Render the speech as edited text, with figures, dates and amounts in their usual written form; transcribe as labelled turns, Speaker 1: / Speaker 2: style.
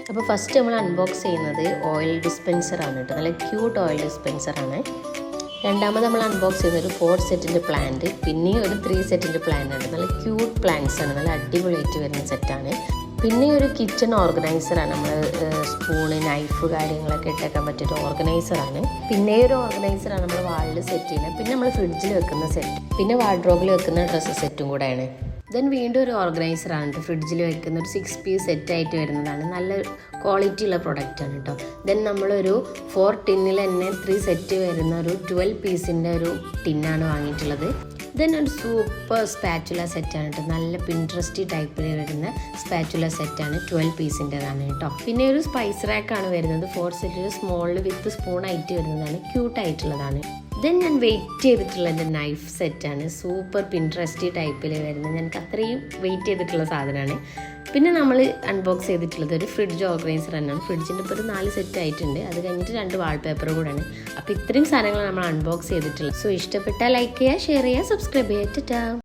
Speaker 1: അപ്പോൾ ഫസ്റ്റ് നമ്മൾ അൺബോക്സ് ചെയ്യുന്നത് ഓയിൽ ഡിസ്പെൻസറാണ് കേട്ടോ. നല്ല ക്യൂട്ട് ഓയിൽ ഡിസ്പെൻസറാണ്. രണ്ടാമത് നമ്മൾ അൺബോക്സ് ചെയ്യുന്ന ഒരു 4 സെറ്റിൻ്റെ പ്ലാന്റ്, പിന്നെ ഒരു 3 സെറ്റിൻ്റെ പ്ലാന്റ് ആണ്. നല്ല ക്യൂട്ട് പ്ലാന്റ്സ് ആണ്, നല്ല അടിപൊളിയായിട്ട് വരുന്ന സെറ്റാണ്. പിന്നെ ഒരു കിച്ചൺ ഓർഗനൈസറാണ്. നമ്മൾ സ്പൂണ്, നൈഫ് കാര്യങ്ങളൊക്കെ ഇട്ടേക്കാൻ പറ്റിയൊരു ഓർഗനൈസറാണ്. പിന്നെ ഒരു ഓർഗനൈസറാണ് നമ്മൾ വാളിൽ സെറ്റ് ചെയ്യുന്നത്. പിന്നെ നമ്മൾ ഫ്രിഡ്ജിൽ വെക്കുന്ന സെറ്റ്, പിന്നെ വാർഡ്രോബിൽ വെക്കുന്ന ഡ്രസ്സ് സെറ്റും കൂടെയാണ്. ദെൻ വീണ്ടും ഒരു ഓർഗനൈസറാണ്. ഫ്രിഡ്ജിൽ വെക്കുന്ന ഒരു 6 പീസ് സെറ്റായിട്ട് വരുന്നതാണ്. നല്ല ക്വാളിറ്റി ഉള്ള പ്രൊഡക്റ്റാണ് കേട്ടോ. ദെൻ നമ്മളൊരു 4 ടിന്നിൽ തന്നെ 3 സെറ്റ് വരുന്ന ഒരു 12 പീസിൻ്റെ ഒരു ടിന്നാണ് വാങ്ങിയിട്ടുള്ളത്. ദെൻ ഒരു സൂപ്പർ സ്പാച്ചുല സെറ്റാണ് കേട്ടോ. നല്ല പിൻട്രസ്റ്റി ടൈപ്പിൽ വരുന്ന സ്പാച്ചുല സെറ്റാണ്. 12 പീസിൻ്റെതാണ് കേട്ടോ. പിന്നെ ഒരു സ്പൈസ് റാക്കാണ് വരുന്നത്. 4 സെറ്റിൽ സ്മോളിൽ വിത്ത് സ്പൂണായിട്ട് വരുന്നതാണ്. ക്യൂട്ടായിട്ടുള്ളതാണ്. ദെൻ ഞാൻ വെയിറ്റ് ചെയ്തിട്ടുള്ള എൻ്റെ നൈഫ് സെറ്റാണ്. സൂപ്പർ പിൻട്രസ്റ്റി ടൈപ്പിൽ വരുന്നത്. എനിക്ക് അത്രയും വെയിറ്റ് ചെയ്തിട്ടുള്ള സാധനമാണ്. പിന്നെ നമ്മൾ അൺബോക്സ് ചെയ്തിട്ടുള്ളത് ഒരു ഫ്രിഡ്ജ് ഓർഗനൈസർ തന്നെയാണ്. ഫ്രിഡ്ജിൻ്റെ ഇപ്പോൾ ഒരു 4 സെറ്റ് ആയിട്ടുണ്ട്. അത് കഴിഞ്ഞിട്ട് 2 വാൾപേപ്പർ കൂടെയാണ്. അപ്പോൾ ഇത്രയും സാധനങ്ങൾ നമ്മൾ അൺബോക്സ് ചെയ്തിട്ടുള്ളത്. സോ ഇഷ്ടപ്പെട്ടാൽ ലൈക്ക് ചെയ്യുക, ഷെയർ ചെയ്യുക, സബ്സ്ക്രൈബ് ചെയ്യുക. ടാറ്റാ.